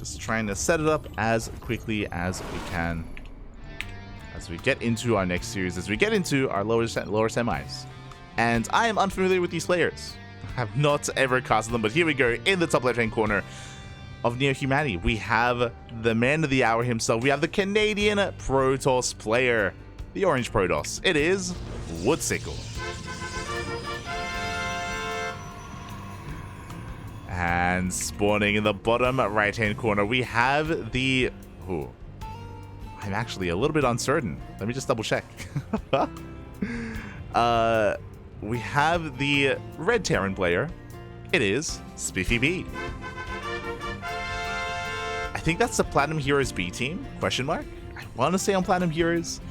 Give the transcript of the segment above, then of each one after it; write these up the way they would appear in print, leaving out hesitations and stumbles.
Just trying to set it up as quickly as we can as we get into our next series, as we get into our lower semis. And I am unfamiliar with these players. I have not ever casted them, but here we go in the top left-hand corner of Neo Humanity. We have the man of the hour himself. We have the Canadian Protoss player, the Orange Protoss. It is Wootsickle. And spawning in the bottom right-hand corner, we have the... Ooh, I'm actually a little bit uncertain. Let me just double check. We have the Red Terran player. It is SpiffyBee. I think that's the Platinum Heroes B team, question mark? I want to say on Platinum Heroes.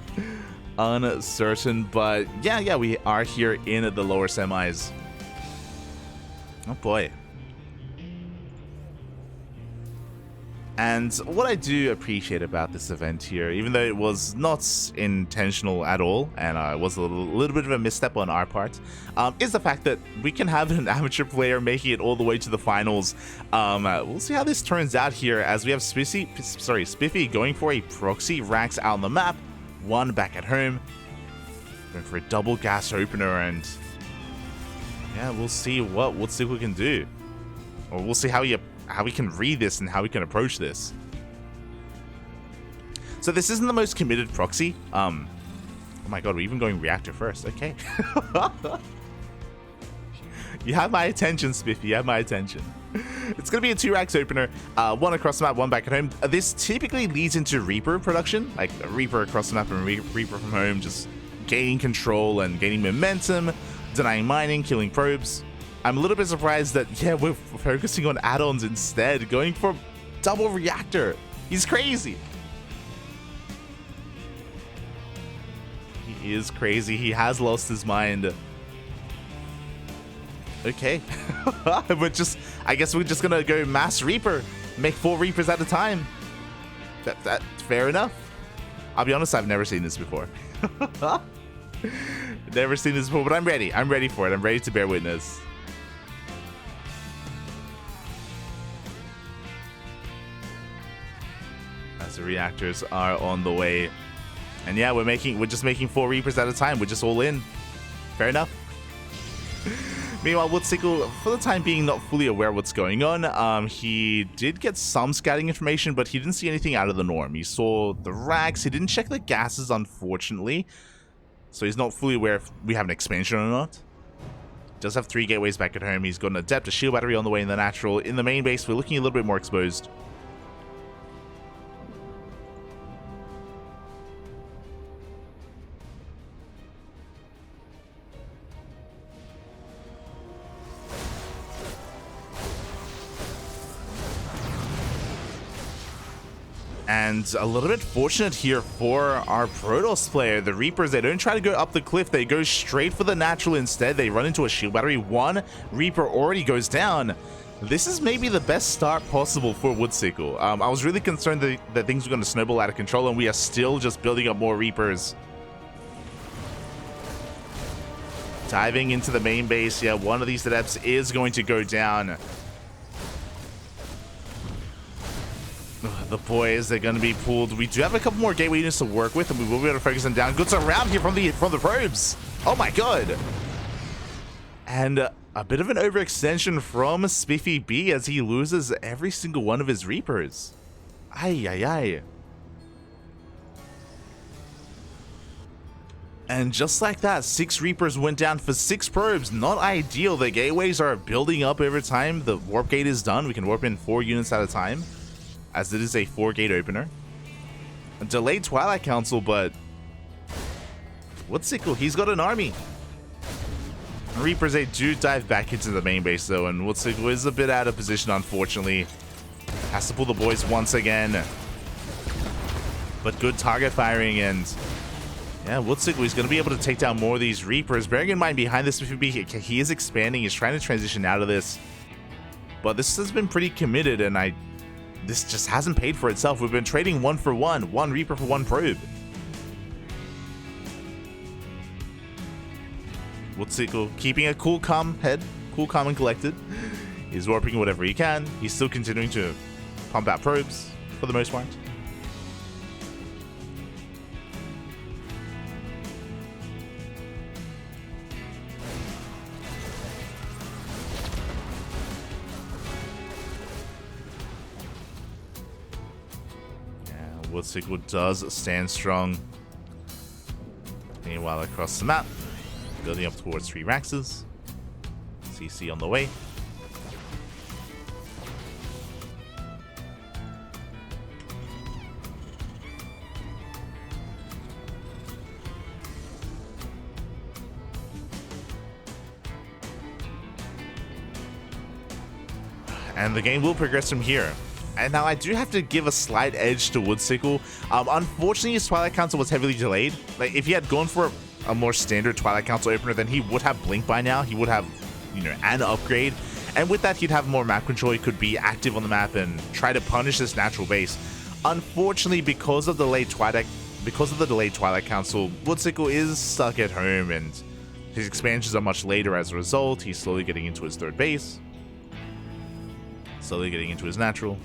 Uncertain, but yeah, we are here in the lower semis. Oh boy. And what I do appreciate about this event here, even though it was not intentional at all, and it was a little bit of a misstep on our part, is the fact that we can have an amateur player making it all the way to the finals. We'll see how this turns out here, as we have Spiffy going for a proxy, Rax out on the map, one back at home, going for a double gas opener, and yeah, we'll see what Wootsickle can do, or we'll see how we can read this and how we can approach this. So this isn't the most committed proxy. Oh my god, we're even going reactor first. Okay. You have my attention, Spiffy. You have my attention. It's going to be a 2-Rax opener. One across the map, one back at home. This typically leads into Reaper production. Like a Reaper across the map and Reaper from home, just gaining control and gaining momentum, denying mining, killing probes. I'm a little bit surprised that, yeah, we're focusing on add-ons instead, going for double reactor. He's crazy. He is crazy. He has lost his mind. Okay. I guess we're just gonna go mass Reaper. Make 4 Reapers at a time. That's fair enough. I'll be honest, I've never seen this before. Never seen this before, but I'm ready. I'm ready for it. I'm ready to bear witness. The reactors are on the way, and yeah, we're just making 4 Reapers at a time. We're just all in. Fair enough. Meanwhile, Wootsickle, for the time being, not fully aware of what's going on. He did get some scouting information, but he didn't see anything out of the norm. He saw the racks. He didn't check the gases, unfortunately, so he's not fully aware if we have an expansion or not. Does have 3 gateways back at home. He's got an adept, a shield battery on the way in the natural. In the main base, we're looking a little bit more exposed. And a little bit fortunate here for our Protoss player. The Reapers, they don't try to go up the cliff. They go straight for the natural instead. They run into a shield battery. 1 Reaper already goes down. This is maybe the best start possible for Wootsickle. I was really concerned that things were going to snowball out of control, and we are still just building up more Reapers. Diving into the main base. Yeah, one of these adepts is going to go down. The boys, they're going to be pulled. We do have a couple more gateway units to work with, and we will be able to focus them down. Good surround here from the probes. Oh my god. And a bit of an overextension from SpiffyBee as he loses every single one of his Reapers. Ay, ay, ay. And just like that, 6 Reapers went down for 6 probes. Not ideal. The gateways are building up over time. The warp gate is done. We can warp in 4 units at a time, as it is a 4-gate opener. A delayed Twilight Council, but Wootsickle, he's got an army. Reapers, they do dive back into the main base though, and Wootsickle is a bit out of position, unfortunately. Has to pull the boys once again. But good target firing, and yeah, Wootsickle is going to be able to take down more of these Reapers. Bearing in mind, behind this SpiffyBee, he is expanding. He's trying to transition out of this. But this has been pretty committed, and this just hasn't paid for itself. We've been trading 1 for 1, 1 Reaper for 1 probe. Wootsickle keeping a cool, calm head, cool, calm, and collected. He's warping whatever he can. He's still continuing to pump out probes for the most part. Wootsickle does stand strong. Meanwhile, across the map, building up towards 3 Raxes. CC on the way. And the game will progress from here. And now I do have to give a slight edge to Wootsickle. Unfortunately, his Twilight Council was heavily delayed. Like, if he had gone for a more standard Twilight Council opener, then he would have Blink by now. He would have, you know, an upgrade. And with that, he'd have more map control. He could be active on the map and try to punish this natural base. Unfortunately, because of the delayed Twilight Council, Wootsickle is stuck at home, and his expansions are much later as a result. He's slowly getting into his 3rd base. Slowly getting into his natural.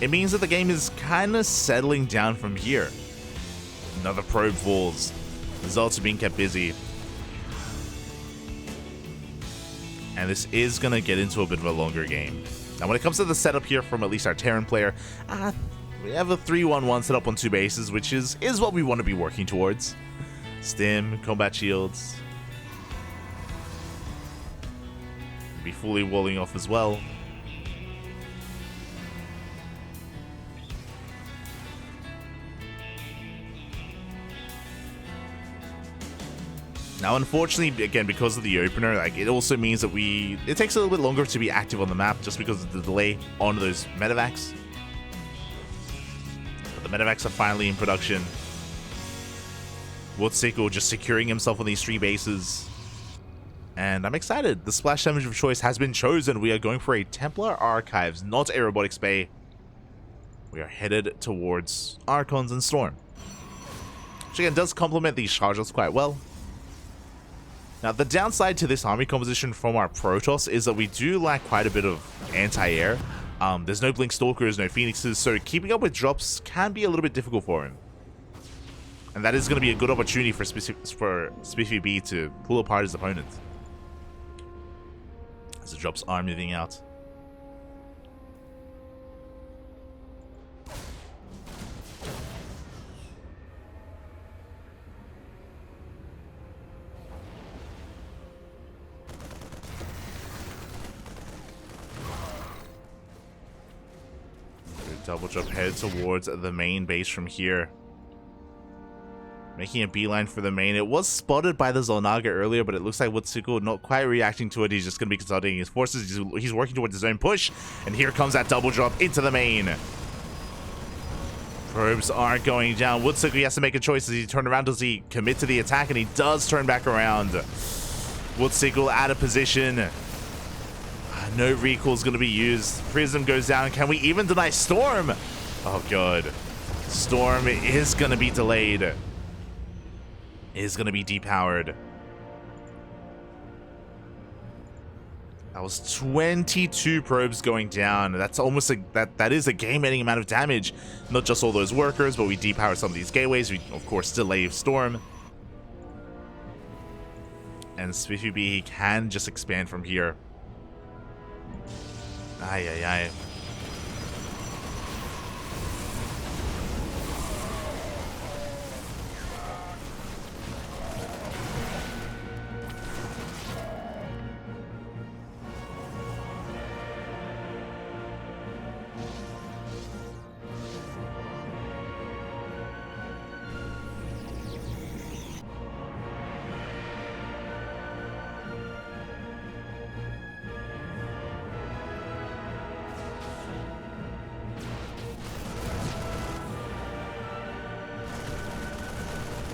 It means that the game is kind of settling down from here. Another probe falls. Results are being kept busy. And this is going to get into a bit of a longer game. Now, when it comes to the setup here from at least our Terran player, we have a 3-1-1 set up on 2 bases, which is what we want to be working towards. Stim, combat shields. Be fully walling off as well. Now, unfortunately, again, because of the opener, like, it also means that it takes a little bit longer to be active on the map just because of the delay on those medevacs. But the medevacs are finally in production. Wootsickle just securing himself on these 3 bases. And I'm excited. The splash damage of choice has been chosen. We are going for a Templar Archives, not a Robotics Bay. We are headed towards Archons and Storm, which again does complement these charges quite well. Now, the downside to this army composition from our Protoss is that we do lack quite a bit of anti-air. There's no Blink Stalkers, no Phoenixes, so keeping up with drops can be a little bit difficult for him. And that is going to be a good opportunity for SpiffyBee to pull apart his opponent, as the drops are moving out. Double jump head towards the main base from here. Making a beeline for the main. It was spotted by the Zolnaga earlier, but it looks like Wootsickle not quite reacting to it. He's just going to be consulting his forces. He's working towards his own push. And here comes that double drop into the main. Probes are going down. Wootsickle, he has to make a choice. Does he turn around? Does he commit to the attack? And he does turn back around. Wootsickle out of position. No recall is going to be used. Prism goes down. Can we even deny Storm? Oh, God. Storm is going to be delayed. Is going to be depowered. That was 22 probes going down. That's almost that is a game-ending amount of damage. Not just all those workers, but we depower some of these gateways. We, of course, delay Storm. And SpiffyBee can just expand from here. Ay, ay, ay.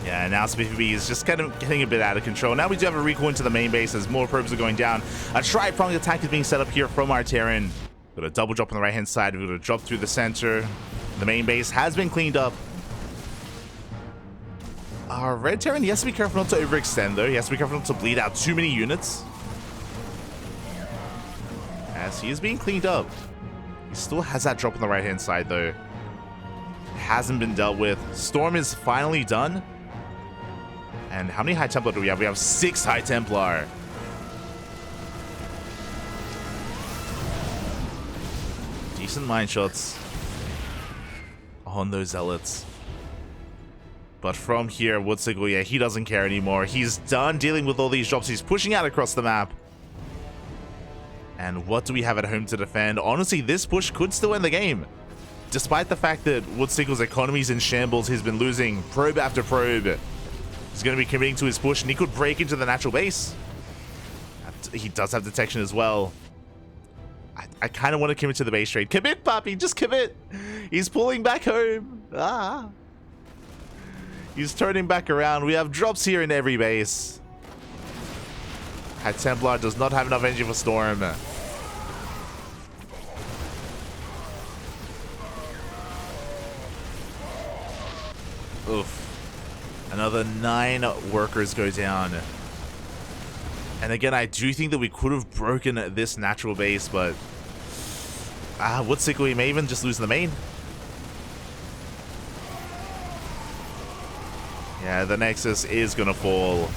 Yeah, now SpiffyBee is just kind of getting a bit out of control. Now we do have a recoil into the main base as more probes are going down. A tri-pronged attack is being set up here from our Terran. Got a double drop on the right-hand side. We're going to drop through the center. The main base has been cleaned up. Our red Terran, he has to be careful not to overextend, though. He has to be careful not to bleed out too many units. as he is being cleaned up. He still has that drop on the right-hand side, though. It hasn't been dealt with. Storm is finally done. And how many High Templar do we have? We have 6 High Templar. Decent mine shots on those Zealots. But from here, Wootsickle, yeah, he doesn't care anymore. He's done dealing with all these drops. He's pushing out across the map. And what do we have at home to defend? Honestly, this push could still end the game. Despite the fact that Wootsickle's economy is in shambles, he's been losing probe after probe. He's going to be committing to his push, and he could break into the natural base. He does have detection as well. I kind of want to commit to the base trade. Commit, Poppy! Just commit! He's pulling back home. Ah! He's turning back around. We have drops here in every base. High Templar does not have enough energy for Storm. Oof. Another 9 workers go down. And again, I do think that we could have broken this natural base, but Wootsickle, he may even just lose the main. Yeah, the Nexus is gonna fall.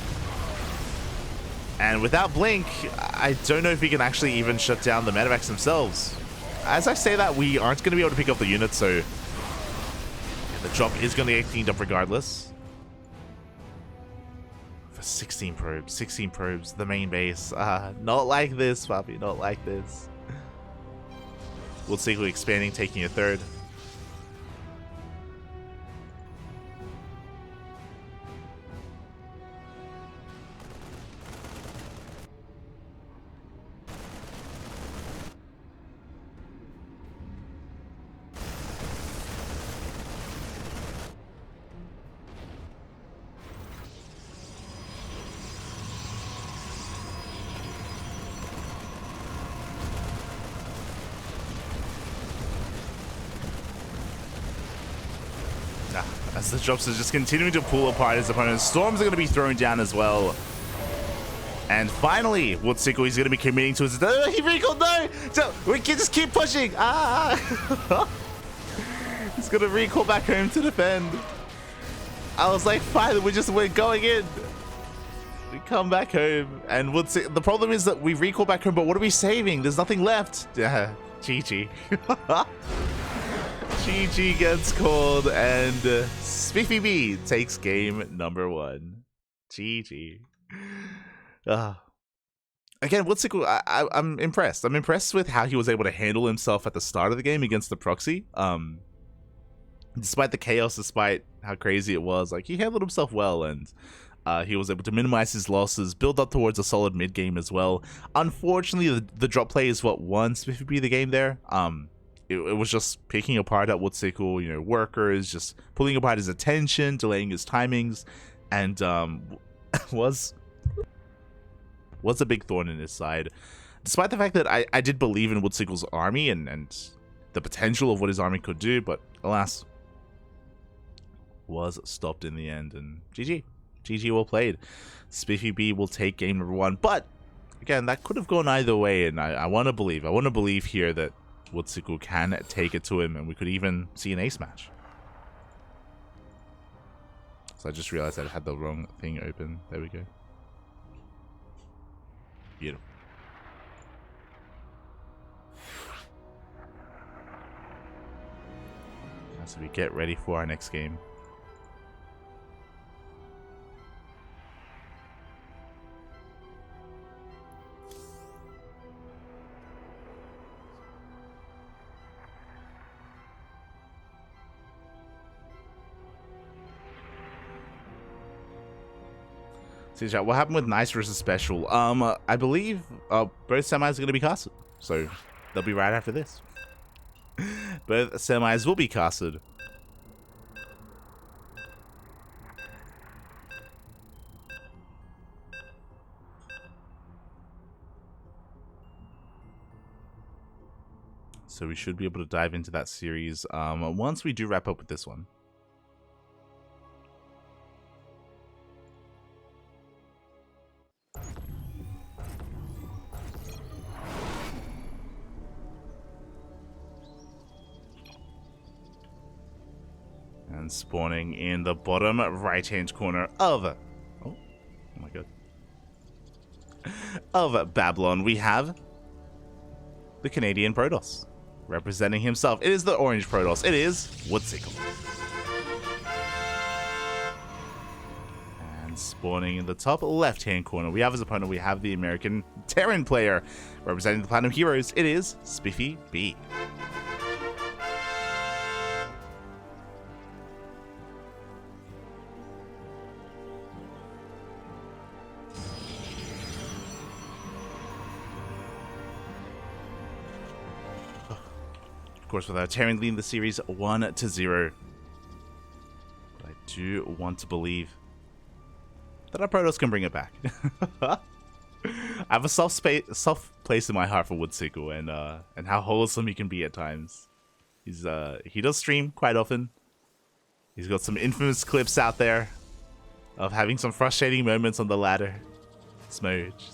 And without Blink, I don't know if we can actually even shut down the medevacs themselves. As I say that, we aren't gonna be able to pick up the unit, so yeah, the drop is gonna get cleaned up regardless. 16 probes, the main base. Not like this, Poppy, not like this. Wootsickle expanding, taking a third. As the drops are just continuing to pull apart his opponents. Storms are going to be thrown down as well. And finally, Wootsickle is going to be committing to his... he recalled, no! So we can just keep pushing. He's going to recall back home to defend. I was like, fine, we're going in. We come back home. And Wootsickle... The problem is that we recall back home, but what are we saving? There's nothing left. GG. GG gets called, and SpiffyBee takes game number 1. GG. Again, Wootsickle, I'm impressed. I'm impressed with how he was able to handle himself at the start of the game against the proxy. Despite the chaos, despite how crazy it was, like, he handled himself well, and he was able to minimize his losses, build up towards a solid mid game as well. Unfortunately, the drop play is what won SpiffyBee the game there. It was just picking apart at Wootsickle, you know, workers, just pulling apart his attention, delaying his timings, and was a big thorn in his side. Despite the fact that I did believe in Wootsickle's army and the potential of what his army could do, but alas, was stopped in the end, and GG. GG, well played. SpiffyBee will take game number 1, but again, that could have gone either way, and I want to believe here that Wootsickle can take it to him, and we could even see an ace match. So I just realized I had the wrong thing open. There we go. Beautiful. As we get ready for our next game. What happened with Nice versus Special? I believe both semis are going to be casted, so they'll be right after this. Both semis will be casted. So we should be able to dive into that series once we do wrap up with this one. And spawning in the bottom right-hand corner of... Oh my god. Of Babylon, we have the Canadian Protoss. Representing himself, it is the orange Protoss. It is Wootsickle. And spawning in the top left-hand corner, we have as opponent, we have the American Terran player. Representing the Platinum Heroes, it is SpiffyBee. Of course, with our Terran leading the series 1-0. But I do want to believe that our Protoss can bring it back. I have a soft place in my heart for Wootsickle and how wholesome he can be at times. He does stream quite often. He's got some infamous clips out there of having some frustrating moments on the ladder. Smooch.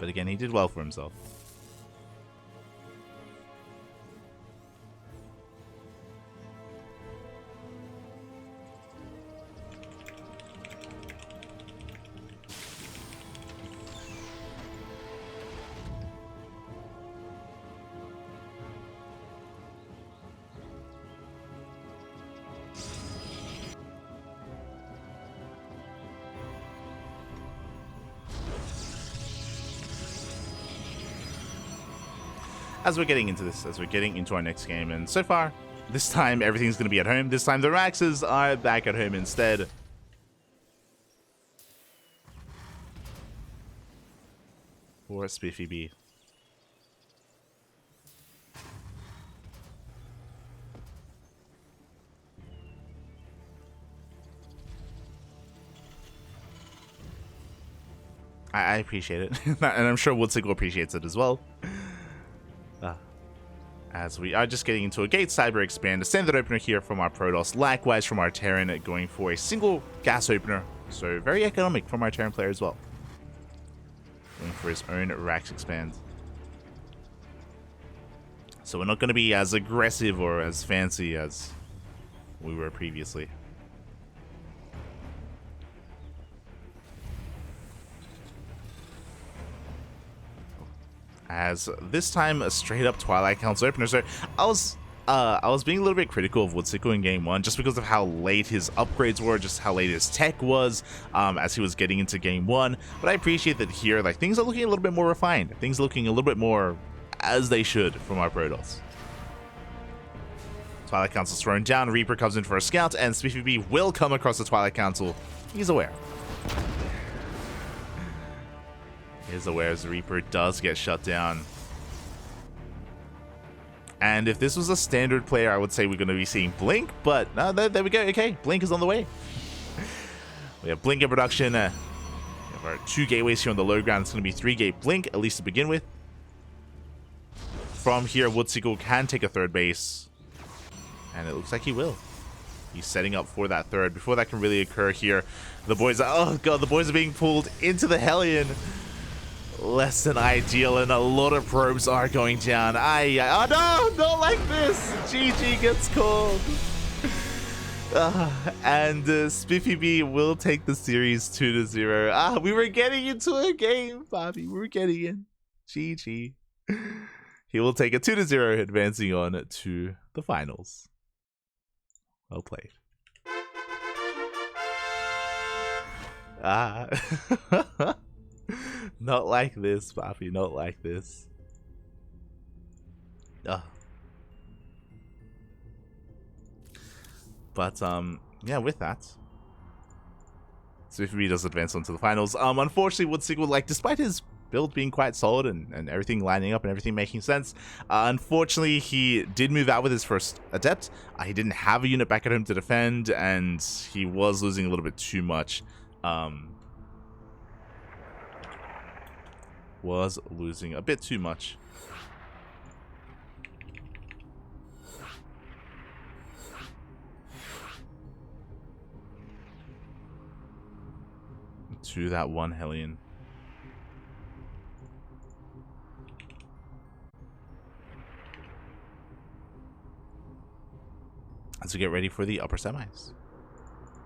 But again, he did well for himself. As we're getting into this, as we're getting into our next game, and so far, this time everything's going to be at home. This time the Raxes are back at home instead. For SpiffyBee. I appreciate it, and I'm sure Wootsickle appreciates it as well. As we are just getting into a Gate Cyber Expand, a standard opener here from our Protoss, likewise from our Terran, going for a single gas opener, so very economic from our Terran player as well. Going for his own Rax Expand. So we're not going to be as aggressive or as fancy as we were previously. As this time a straight up Twilight Council opener. So I was being a little bit critical of Wootsickle in game one just because of how late his upgrades were, just how late his tech was as he was getting into game one. But I appreciate that here, like, things are looking a little bit more refined. Things are looking a little bit more as they should from our Protoss. Twilight Council's thrown down, Reaper comes in for a scout, and SpiffyBee will come across the Twilight Council. He's aware. Is aware as the Reaper does get shut down. And if this was a standard player, I would say we're going to be seeing Blink, but no, there we go. Okay, Blink is on the way. We have Blink in production. We have our 2 gateways here on the low ground. It's going to be 3-gate Blink, at least to begin with. From here, Wootsickle can take a third base, and it looks like he will. He's setting up for that third. Before that can really occur here, the boys are, oh god, the boys are being pulled into the Hellion. Less than ideal, and a lot of probes are going down. Oh no, not like this. GG gets called. And SpiffyBee will take the series 2-0. We were getting into a game, Bobby. We were getting in. GG. He will take a 2-0, advancing on to the finals. Well played. Not like this, Bobby. Not like this. But yeah, with that, SpiffyBee does advance on to the finals. Unfortunately, Wootsickle, like, despite his build being quite solid and everything lining up and everything making sense, unfortunately, he did move out with his first Adept. He didn't have a unit back at home to defend, and he was losing a little bit too much. Was losing a bit too much. To that one Hellion. as we get ready for the upper semis.